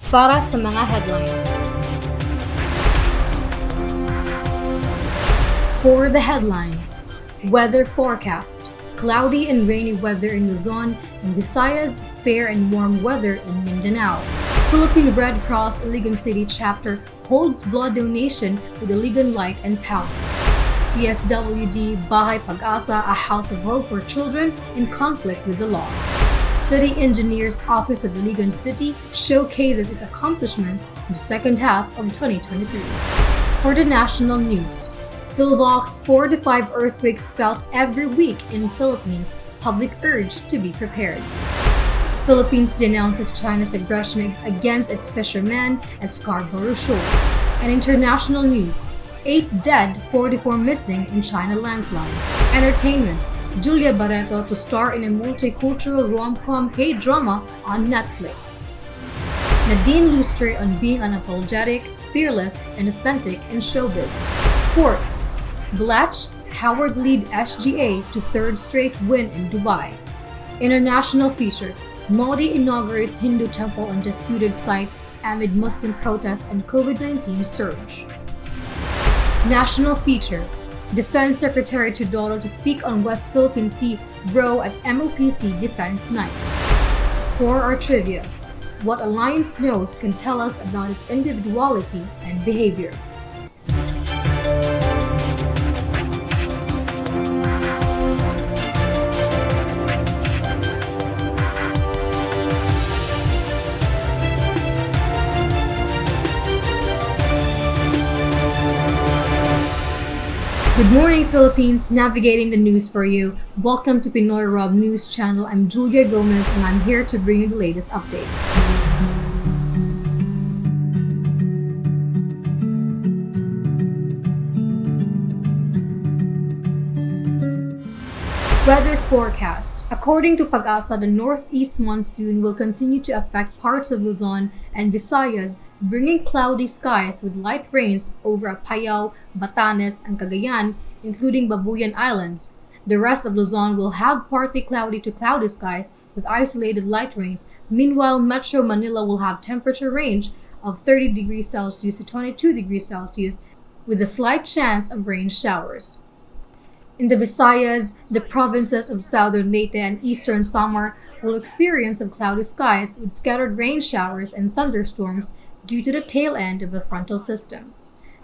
Para sa mga headline. For the headlines, weather forecast. Cloudy and rainy weather in Luzon and Visayas, fair and warm weather in Mindanao. Philippine Red Cross Iligan City chapter holds blood donation with Iligan Light and Power. CSWD Bahay Pag-asa, a house of hope for children in conflict with the law. City Engineers Office of Iligan City showcases its accomplishments in the second half of 2023. For the national news, Philvox 4 to 5 earthquakes felt every week in Philippines, public urge to be prepared. Philippines denounces China's aggression against its fishermen at Scarborough Shoal. And international news, 8 dead, 44 missing in China landslide. Entertainment, Julia Barreto to star in a multicultural rom-com K-drama on Netflix. Nadine Lustre on being unapologetic, fearless, and authentic in showbiz. Sports, Bletch, Howard lead SGA to third straight win in Dubai. International feature, Modi inaugurates Hindu temple on disputed site amid Muslim protests and COVID-19 surge. National feature, Defense Secretary Teodoro to speak on West Philippine Sea row at MOPC Defense Night. For our trivia, what Alliance knows can tell us about its individuality and behavior. Good morning, Philippines! Navigating the news for you. Welcome to Pinoy Rob News Channel. I'm Julia Gomez and I'm here to bring you the latest updates. Weather forecast. According to Pag-asa, the northeast monsoon will continue to affect parts of Luzon and Visayas, bringing cloudy skies with light rains over Apayao, Batanes, and Cagayan, including Babuyan Islands. The rest of Luzon will have partly cloudy to cloudy skies with isolated light rains. Meanwhile, Metro Manila will have temperature range of 30 degrees Celsius to 22 degrees Celsius with a slight chance of rain showers. In the Visayas, the provinces of southern Leyte and eastern Samar will experience of cloudy skies with scattered rain showers and thunderstorms due to the tail end of a frontal system.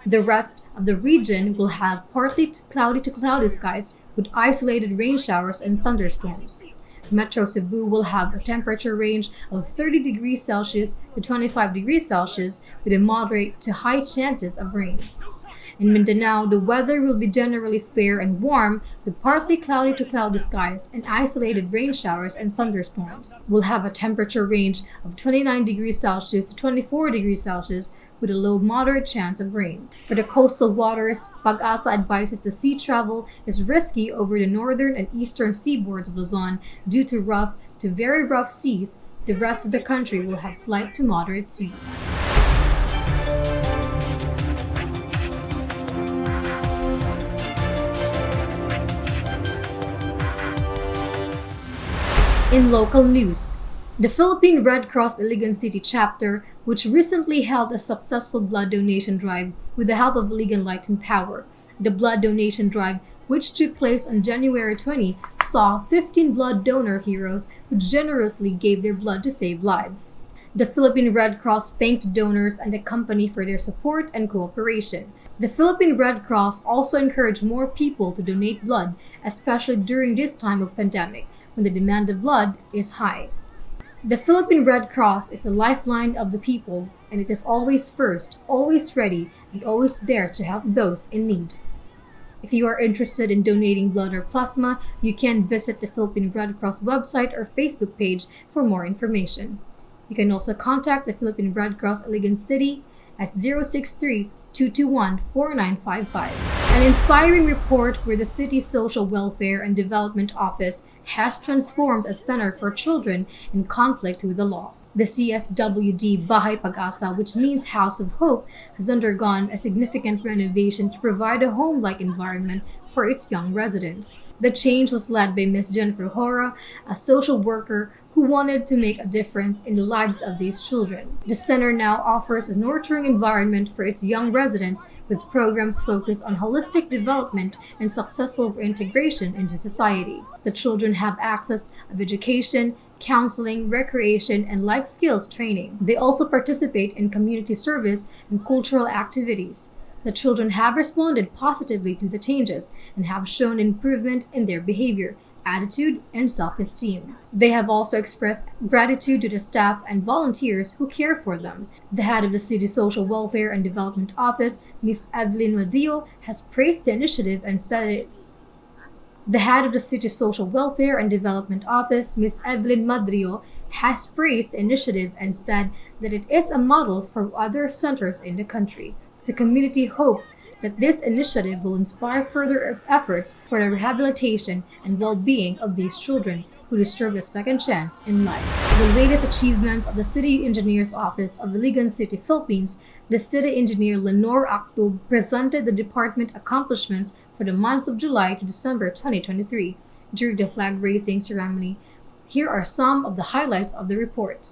The rest of the region will have partly cloudy to cloudy skies with isolated rain showers and thunderstorms. Metro Cebu will have a temperature range of 30 degrees Celsius to 25 degrees Celsius with a moderate to high chances of rain. In Mindanao, the weather will be generally fair and warm with partly cloudy to cloudy skies and isolated rain showers and thunderstorms. We'll have a temperature range of 29 degrees Celsius to 24 degrees Celsius with a low moderate chance of rain. For the coastal waters, Pag-asa advises the sea travel is risky over the northern and eastern seaboards of Luzon due to rough to very rough seas. The rest of the country will have slight to moderate seas. In local news, the Philippine Red Cross Iligan City chapter, which recently held a successful blood donation drive with the help of Iligan Light and Power. The blood donation drive, which took place on January 20, saw 15 blood donor heroes who generously gave their blood to save lives. The Philippine Red Cross thanked donors and the company for their support and cooperation. The Philippine Red Cross also encouraged more people to donate blood, especially during this time of pandemic, when the demand of blood is high. The Philippine Red Cross is a lifeline of the people, and it is always first, always ready, and always there to help those in need. If you are interested in donating blood or plasma, you can visit the Philippine Red Cross website or Facebook page for more information. You can also contact the Philippine Red Cross Iligan City at 063-221-4955. An inspiring report where the city's Social Welfare and Development Office has transformed a center for children in conflict with the law. The CSWD Bahay Pag-asa, which means House of Hope, has undergone a significant renovation to provide a home-like environment for its young residents. The change was led by Ms. Jennifer Hora, a social worker who wanted to make a difference in the lives of these children. The center now offers a nurturing environment for its young residents with programs focused on holistic development and successful reintegration into society. The children have access of education, counseling, recreation, and life skills training. They also participate in community service and cultural activities. The children have responded positively to the changes and have shown improvement in their behavior, attitude, and self-esteem. They have also expressed gratitude to the staff and volunteers who care for them. The head of the City Social Welfare and Development Office, Ms. Evelyn Madrio, has praised the initiative and said The head of the City Social Welfare and Development Office, Ms. Evelyn Madrio, has praised the initiative and said that it is a model for other centers in the country. The community hopes that this initiative will inspire further efforts for the rehabilitation and well-being of these children who deserve a second chance in life. The latest achievements of the City Engineer's Office of Iligan City, Philippines, the City Engineer Lenore Actub presented the department accomplishments for the months of July to December 2023 during the flag raising ceremony. Here are some of the highlights of the report.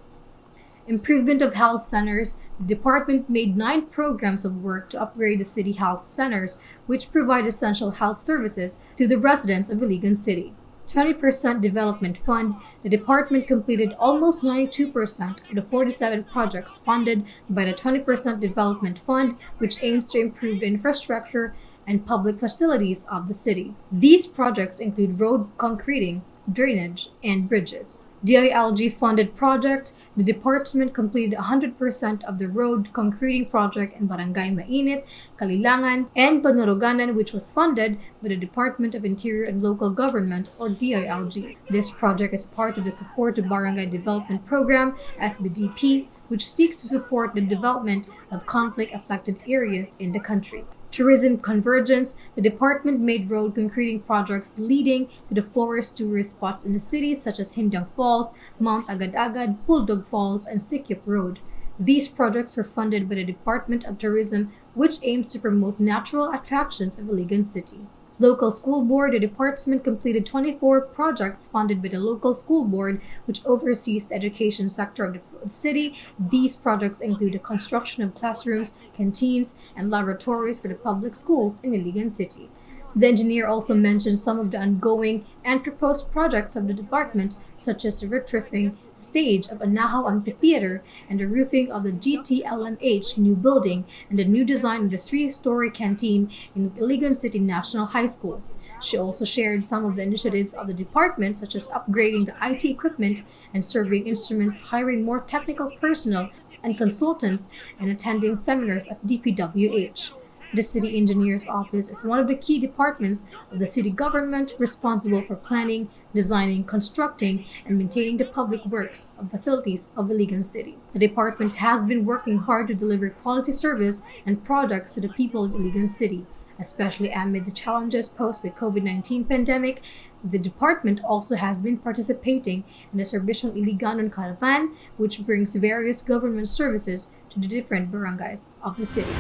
Improvement of health centers. The department made 9 programs of work to upgrade the city health centers, which provide essential health services to the residents of Iligan City. 20% development fund. The department completed almost 92% of the 47 projects funded by the 20% development fund, which aims to improve the infrastructure and public facilities of the city. These projects include road concreting, drainage, and bridges. DILG funded project. The department completed 100% of the road concreting project in Barangay Mainit, Kalilangan, and Panoroganan, which was funded by the Department of Interior and Local Government, or DILG. This project is part of the Support to Barangay Development Program, SBDP, which seeks to support the development of conflict-affected areas in the country. Tourism convergence. The department made road concreting projects leading to the forest tourist spots in the city such as Hindang Falls, Mount Agad-Agad, Bulldog Falls, and Sikyop Road. These projects were funded by the Department of Tourism, which aims to promote natural attractions of Iligan City. Local School Board. The department completed 24 projects funded by the local school board, which oversees the education sector of the city. These projects include the construction of classrooms, canteens, and laboratories for the public schools in Iligan City. The engineer also mentioned some of the ongoing and proposed projects of the department, such as the retrofitting stage of Anahaw Amphitheater and the roofing of the GTLMH new building and the new design of the 3-story canteen in Iligan City National High School. She also shared some of the initiatives of the department, such as upgrading the IT equipment and surveying instruments, hiring more technical personnel and consultants, and attending seminars at DPWH. The City Engineer's Office is one of the key departments of the city government responsible for planning, designing, constructing, and maintaining the public works and facilities of Iligan City. The department has been working hard to deliver quality service and products to the people of Iligan City, especially amid the challenges posed by COVID-19 pandemic. The department also has been participating in the Serbisyong Iliganon Caravan, which brings various government services to the different barangays of the city.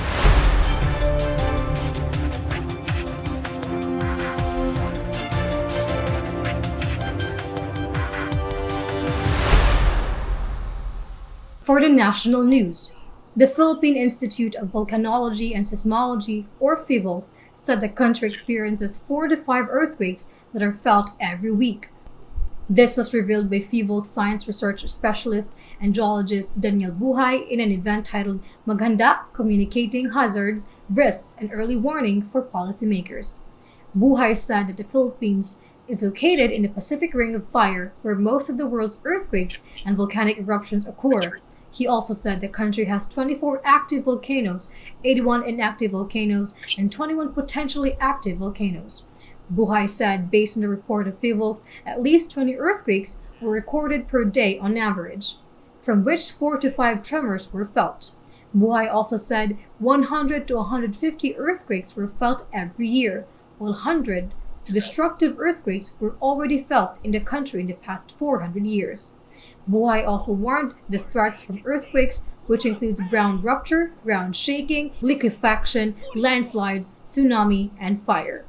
For the national news, the Philippine Institute of Volcanology and Seismology, or PHIVOLS, said the country experiences 4 to 5 earthquakes that are felt every week. This was revealed by PHIVOLS science research specialist and geologist Daniel Buhay in an event titled Maghanda, Communicating Hazards, Risks, and Early Warning for Policymakers. Buhay said that the Philippines is located in the Pacific Ring of Fire, where most of the world's earthquakes and volcanic eruptions occur. He also said the country has 24 active volcanoes, 81 inactive volcanoes, and 21 potentially active volcanoes. Buhay said, based on the report of PHIVOLS, at least 20 earthquakes were recorded per day on average, from which 4 to 5 tremors were felt. Buhay also said 100 to 150 earthquakes were felt every year, while 100 destructive earthquakes were already felt in the country in the past 400 years. Buhay also warned the threats from earthquakes, which includes ground rupture, ground shaking, liquefaction, landslides, tsunami, and fire.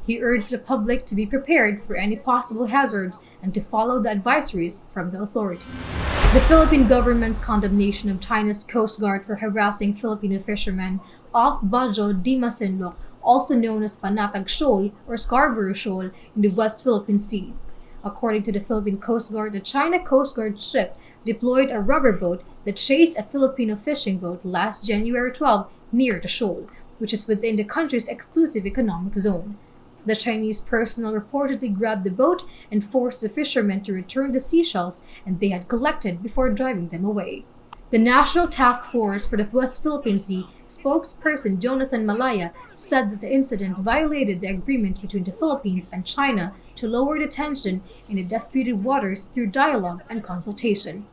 He urged the public to be prepared for any possible hazards and to follow the advisories from the authorities. The Philippine government's condemnation of China's Coast Guard for harassing Filipino fishermen off Bajo di Masinloc, also known as Panatag Shoal or Scarborough Shoal in the West Philippine Sea. According to the Philippine Coast Guard, the China Coast Guard ship deployed a rubber boat that chased a Filipino fishing boat last January 12 near the shoal, which is within the country's exclusive economic zone. The Chinese personnel reportedly grabbed the boat and forced the fishermen to return the seashells and they had collected before driving them away. The National Task Force for the West Philippine Sea spokesperson Jonathan Malaya said that the incident violated the agreement between the Philippines and China to lower the tension in the disputed waters through dialogue and consultation.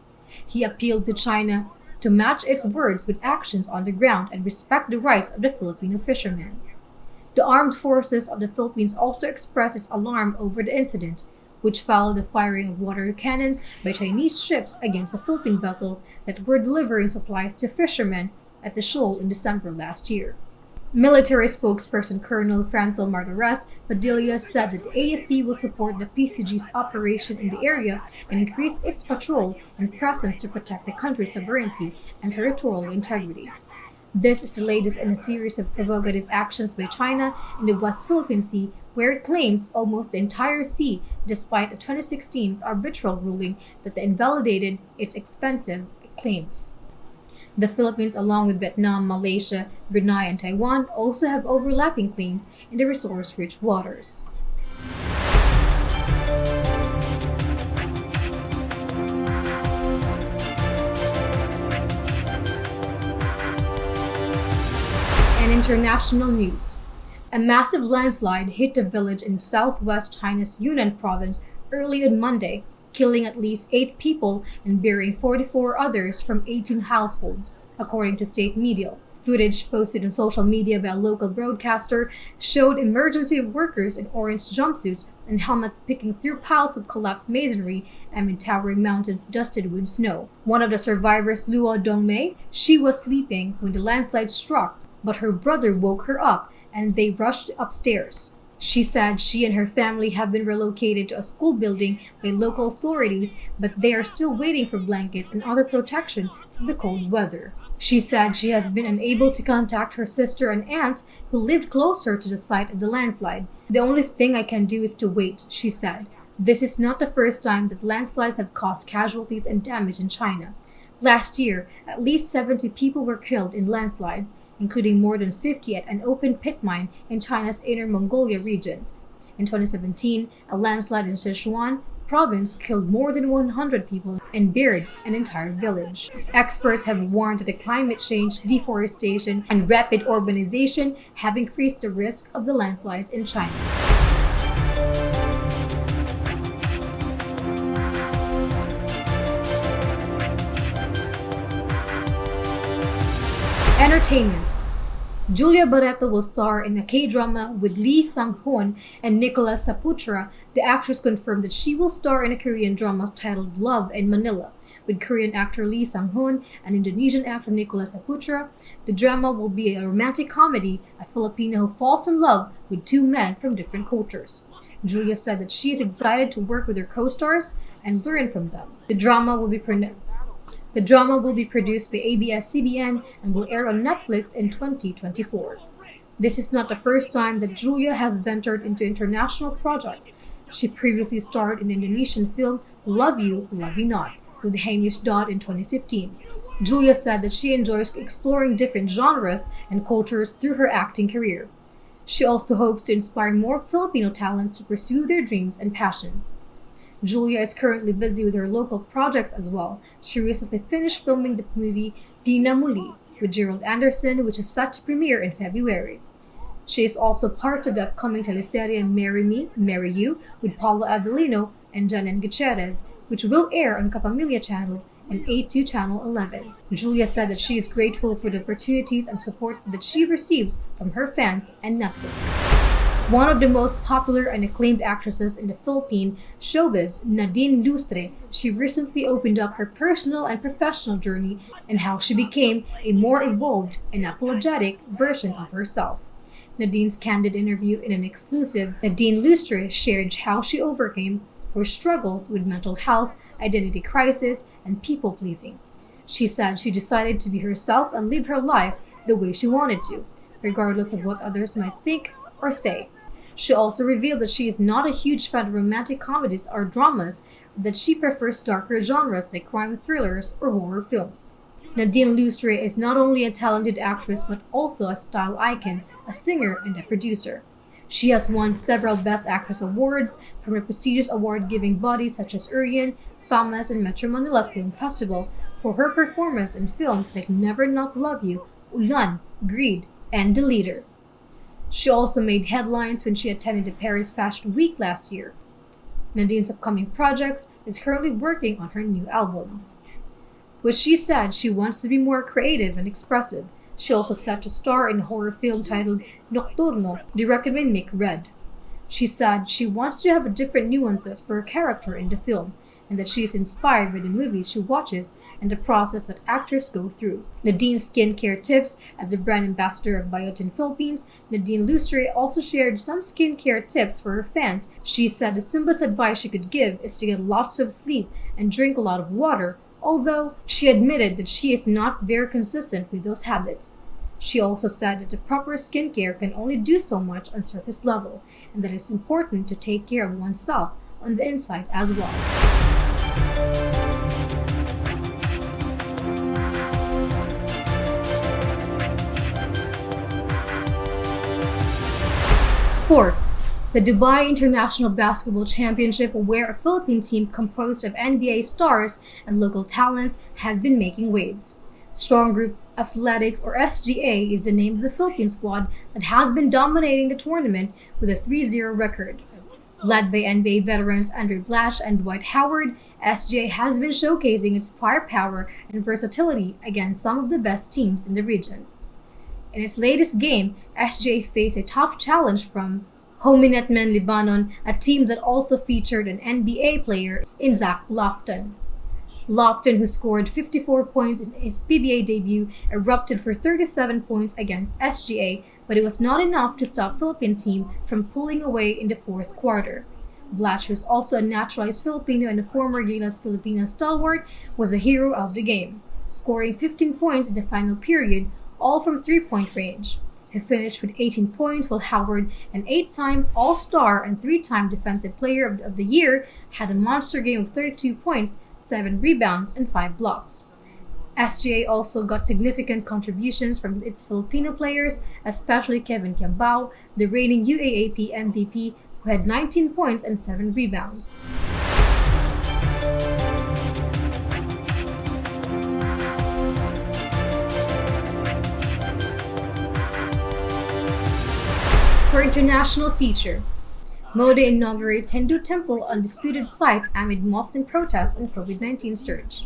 He appealed to China to match its words with actions on the ground and respect the rights of the Filipino fishermen. The armed forces of the Philippines also expressed its alarm over the incident, which followed the firing of water cannons by Chinese ships against the Philippine vessels that were delivering supplies to fishermen at the shoal in December last year. Military spokesperson Colonel Francel Margaret Padilla said that the AFP will support the PCG's operation in the area and increase its patrol and presence to protect the country's sovereignty and territorial integrity. This is the latest in a series of provocative actions by China in the West Philippine Sea, where it claims almost the entire sea, despite a 2016 arbitral ruling that invalidated its expensive claims. The Philippines, along with Vietnam, Malaysia, Brunei, and Taiwan, also have overlapping claims in the resource-rich waters. And international news. A massive landslide hit the village in southwest China's Yunnan province early on Monday, killing at least 8 people and burying 44 others from 18 households, according to state media. Footage posted on social media by a local broadcaster showed emergency workers in orange jumpsuits and helmets picking through piles of collapsed masonry amid towering mountains dusted with snow. One of the survivors, Luo Dongmei, she was sleeping when the landslide struck, but her brother woke her up and they rushed upstairs. She said she and her family have been relocated to a school building by local authorities, but they are still waiting for blankets and other protection from the cold weather. She said she has been unable to contact her sister and aunt who lived closer to the site of the landslide. The only thing I can do is to wait, she said. This is not the first time that landslides have caused casualties and damage in China. Last year, at least 70 people were killed in landslides, including more than 50 at an open pit mine in China's Inner Mongolia region. In 2017, a landslide in Sichuan province killed more than 100 people and buried an entire village. Experts have warned that the climate change, deforestation, and rapid urbanization have increased the risk of the landslides in China. Entertainment. Julia Barreto will star in a K-drama with Lee Sang-hoon and Nicholas Saputra. The actress confirmed that she will star in a Korean drama titled Love in Manila with Korean actor Lee Sang-hoon and Indonesian actor Nicholas Saputra. The drama will be a romantic comedy, a Filipino who falls in love with 2 men from different cultures. Julia said that she is excited to work with her co-stars and learn from them. The drama will be produced by ABS-CBN and will air on Netflix in 2024. This is not the first time that Julia has ventured into international projects. She previously starred in the Indonesian film Love You, Love You Not with Hamish Dodd in 2015. Julia said that she enjoys exploring different genres and cultures through her acting career. She also hopes to inspire more Filipino talents to pursue their dreams and passions. Julia is currently busy with her local projects as well. She recently finished filming the movie Tina Muli with Gerald Anderson, which is set to premiere in February. She is also part of the upcoming teleserye Marry Me, Marry You with Paulo Avellino and Janen Gutierrez, which will air on Kapamilya Channel and A2 Channel 11. Julia said that she is grateful for the opportunities and support that she receives from her fans and network. One of the most popular and acclaimed actresses in the Philippine showbiz, Nadine Lustre, she recently opened up her personal and professional journey and how she became a more evolved and apologetic version of herself. Nadine's candid interview in an exclusive, Nadine Lustre shared how she overcame her struggles with mental health, identity crisis, and people pleasing. She said she decided to be herself and live her life the way she wanted to, regardless of what others might think or say. She also revealed that she is not a huge fan of romantic comedies or dramas, but that she prefers darker genres like crime thrillers or horror films. Nadine Lustre is not only a talented actress but also a style icon, a singer, and a producer. She has won several Best Actress awards from a prestigious award-giving bodies such as Iligan, FAMAS, and Metro Manila Film Festival for her performance in films like Never Not Love You, Ulan, Greed, and The Leader. She also made headlines when she attended the Paris Fashion Week last year. Nadine's upcoming projects is currently working on her new album. But she said she wants to be more creative and expressive. She also set to star in a horror film titled Nocturno, directed by Mick Red. She said she wants to have a different nuances for her character in the film, and that she is inspired by the movies she watches and the process that actors go through. Nadine's skincare tips as a brand ambassador of Biotin Philippines, Nadine Lustre also shared some skincare tips for her fans. She said the simplest advice she could give is to get lots of sleep and drink a lot of water, although she admitted that she is not very consistent with those habits. She also said that the proper skincare can only do so much on surface level, and that it's important to take care of oneself on the inside as well. Sports. The Dubai International Basketball Championship, where a Philippine team composed of NBA stars and local talents has been making waves. Strong Group Athletics, or SGA, is the name of the Philippine squad that has been dominating the tournament with a 3-0 record. Led by NBA veterans Andrew Blash and Dwight Howard, SGA has been showcasing its firepower and versatility against some of the best teams in the region. In its latest game, SGA faced a tough challenge from Hominetmen Lebanon, a team that also featured an NBA player in Zach Lofton. Lofton, who scored 54 points in his PBA debut, erupted for 37 points against SGA, but it was not enough to stop Philippine team from pulling away in the fourth quarter. Blatch, who is also a naturalized Filipino and a former Gilas Filipinas stalwart, was a hero of the game, scoring 15 points in the final period, all from three-point range. He finished with 18 points, while Howard, an 8-time All-Star and 3-time Defensive Player of the Year, had a monster game of 32 points, 7 rebounds, and 5 blocks. SGA also got significant contributions from its Filipino players, especially Kevin Kiambao, the reigning UAAP MVP, who had 19 points and 7 rebounds. For international feature, Modi inaugurates Hindu temple on disputed site amid Muslim protests and COVID-19 surge.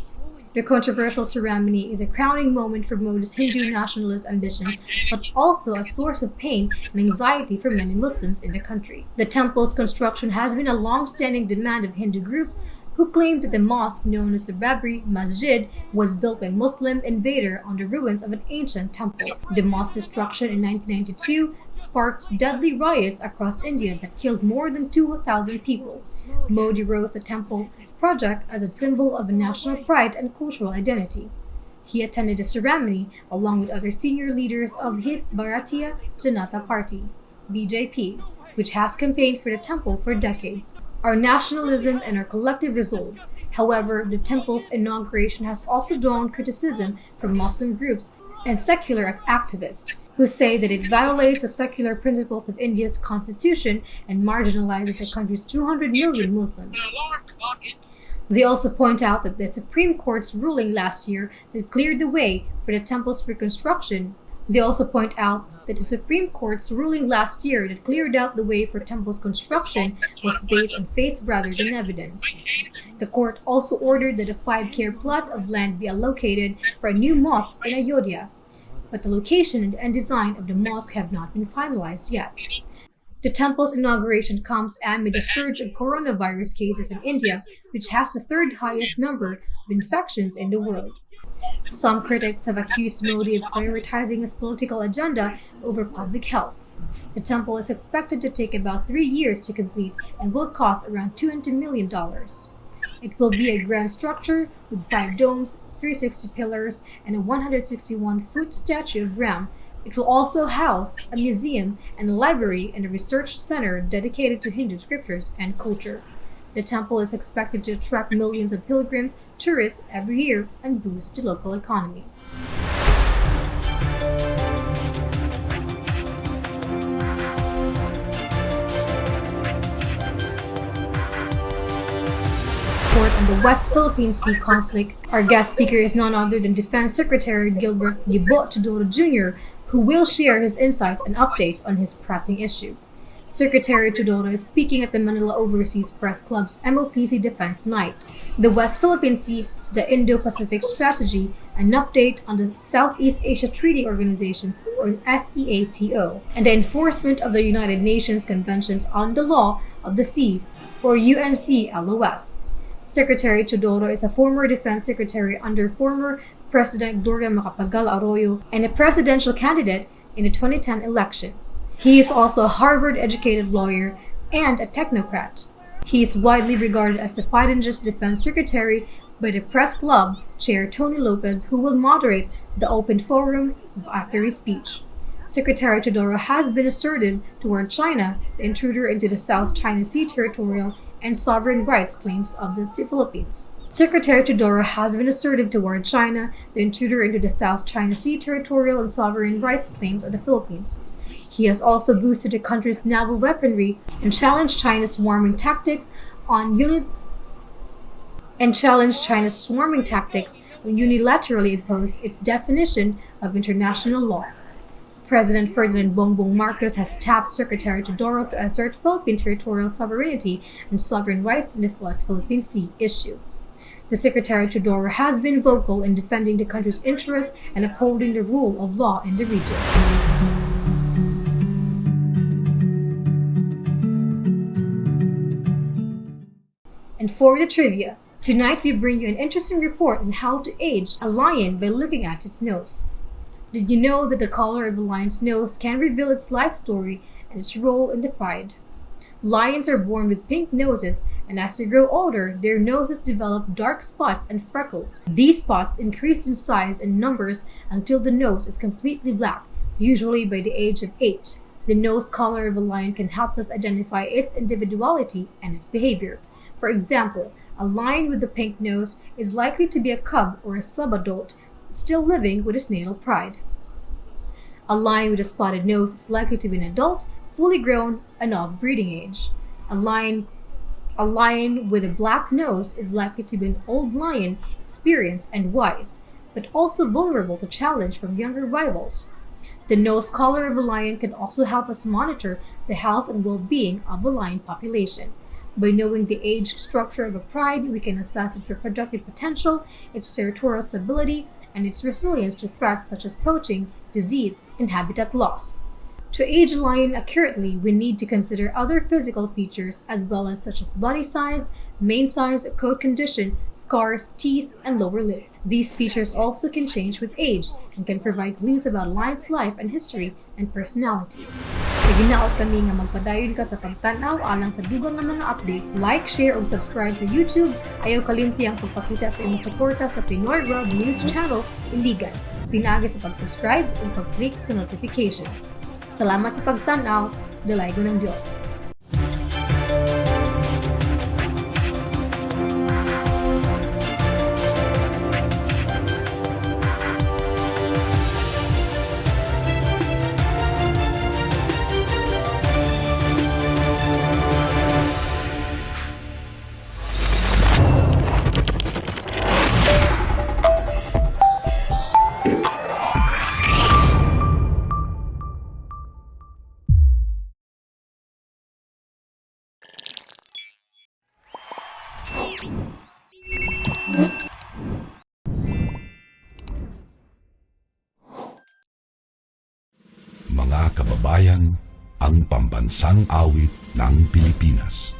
The controversial ceremony is a crowning moment for Modi's Hindu nationalist ambitions, but also a source of pain and anxiety for many Muslims in the country. The temple's construction has been a long-standing demand of Hindu groups who claimed that the mosque, known as the Babri Masjid, was built by a Muslim invader on the ruins of an ancient temple. The mosque destruction in 1992 sparked deadly riots across India that killed more than 2,000 people. Modi rose the temple project as a symbol of national pride and cultural identity. He attended the ceremony along with other senior leaders of his Bharatiya Janata Party, BJP, which has campaigned for the temple for decades. Our nationalism and our collective resolve. However, the temple's inauguration has also drawn criticism from Muslim groups and secular activists who say that it violates the secular principles of India's constitution and marginalizes the country's 200 million Muslims. They also point out that the Supreme Court's ruling last year that cleared the way for the temple's reconstruction They also point out that the Supreme Court's ruling last year that cleared out the way for temple's construction was based on faith rather than evidence. The court also ordered that a 5-acre plot of land be allocated for a new mosque in Ayodhya, but the location and design of the mosque have not been finalized yet. The temple's inauguration comes amid a surge of coronavirus cases in India, which has the third highest number of infections in the world. Some critics have accused Modi of prioritizing his political agenda over public health. The temple is expected to take about 3 years to complete and will cost around $200 million. It will be a grand structure with 5 domes, 360 pillars, and a 161-foot statue of Ram. It will also house a museum and a library and a research center dedicated to Hindu scriptures and culture. The temple is expected to attract millions of pilgrims, tourists every year, and boost the local economy. On the West Philippine Sea conflict, our guest speaker is none other than Defense Secretary Gilbert Gibo Tudoro Jr., who will share his insights and updates on his pressing issue. Secretary Tudoro is speaking at the Manila Overseas Press Club's MOPC Defense Night. The West Philippine Sea, the Indo-Pacific Strategy, an update on the Southeast Asia Treaty Organization, or SEATO, and the enforcement of the United Nations Conventions on the Law of the Sea, or UNCLOS. Secretary Tudoro is a former defense secretary under former President Gloria Macapagal Arroyo and a presidential candidate in the 2010 elections. He is also a Harvard-educated lawyer and a technocrat. He is widely regarded as the fighting just defense secretary by the press club chair Tony Lopez, who will moderate the open forum after his speech. Secretary Tudoro has been assertive toward China, the intruder into the South China Sea territorial and sovereign rights claims of the Philippines. Secretary Tudoro has been assertive toward China, the intruder into the South China Sea territorial and sovereign rights claims of the Philippines. He has also boosted the country's naval weaponry and challenged China's swarming tactics when unilaterally imposed its definition of international law. President Ferdinand Bongbong Marcos has tapped Secretary Tudoro to assert Philippine territorial sovereignty and sovereign rights in the West Philippine Sea issue. The Secretary Tudoro has been vocal in defending the country's interests and upholding the rule of law in the region. And for the trivia, tonight we bring you an interesting report on how to age a lion by looking at its nose. Did you know that the color of a lion's nose can reveal its life story and its role in the pride? Lions are born with pink noses, and as they grow older, their noses develop dark spots and freckles. These spots increase in size and numbers until the nose is completely black, usually by the age of 8. The nose color of a lion can help us identify its individuality and its behavior. For example, a lion with a pink nose is likely to be a cub or a subadult, still living with its natal pride. A lion with a spotted nose is likely to be an adult, fully grown, and of breeding age. A lion with a black nose is likely to be an old lion, experienced and wise, but also vulnerable to challenge from younger rivals. The nose color of a lion can also help us monitor the health and well-being of a lion population. By knowing the age structure of a pride, we can assess its reproductive potential, its territorial stability, and its resilience to threats such as poaching, disease, and habitat loss. To age a lion accurately, we need to consider other physical features as well as such as body size, mane size, coat condition, scars, teeth, and lower lip. These features also can change with age and can provide clues about a lion's life and history and personality. Naginaot kami nga magpadayon ka sa pagtanaw alang sa dugang nga mga update. Like, share, ug subscribe sa YouTube. Ayaw kalimti ang pagpakita sa imong suporta sa Pinoy World News Channel, Iligan. Pinaagi sa pag-subscribe ug pag-click sa notification. Salamat sa pagtanaw. Dalay ko ng Diyos. Mga kababayan, ang pambansang awit ng Pilipinas.